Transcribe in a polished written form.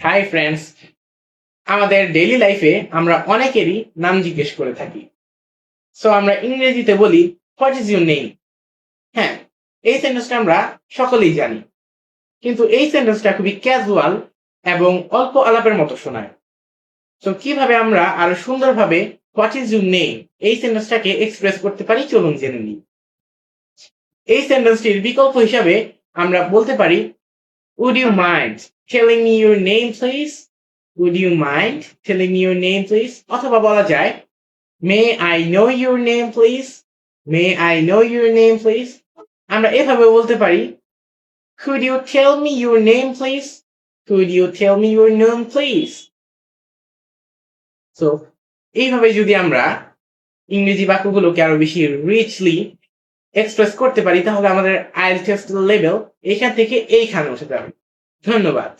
Hi friends, আমাদের daily লাইফে আমরা অনেকেরই নাম জিজ্ঞেস করে থাকি। সো আমরা ইংরেজিতে বলি হোয়াট ইজ ইউর নেম। হ্যাঁ, এই সেন্টেন্সটা আমরা সকলেই জানি, কিন্তু এই সেন্টেন্সটা খুবই ক্যাজুয়াল এবং অল্প আলাপের মতো শোনায়। সো কিভাবে আমরা আরো সুন্দরভাবে হোয়াট ইজ ইউর নেম এই সেন্টেন্সটাকে এক্সপ্রেস করতে পারি, চলুন জেনে নিই। এই সেন্টেন্সটির বিকল্প হিসাবে আমরা বলতে পারি would you mind telling me your name please? Would you mind telling me your name please? অথবা বলা যায় may I know your name please? May I know your name please? আমরা এভাবে বলতে পারি could you tell me your name please? Could you tell me your name please? So এইভাবে যদি আমরা ইংরেজি বাক্যগুলোকে আরো বেশি রিচলি এক্সপ্রেস করতে পারি, তাহলে আমাদের আইএলটিএস লেভেল এখান থেকে এইখানে উঠে যাবে। ধন্যবাদ।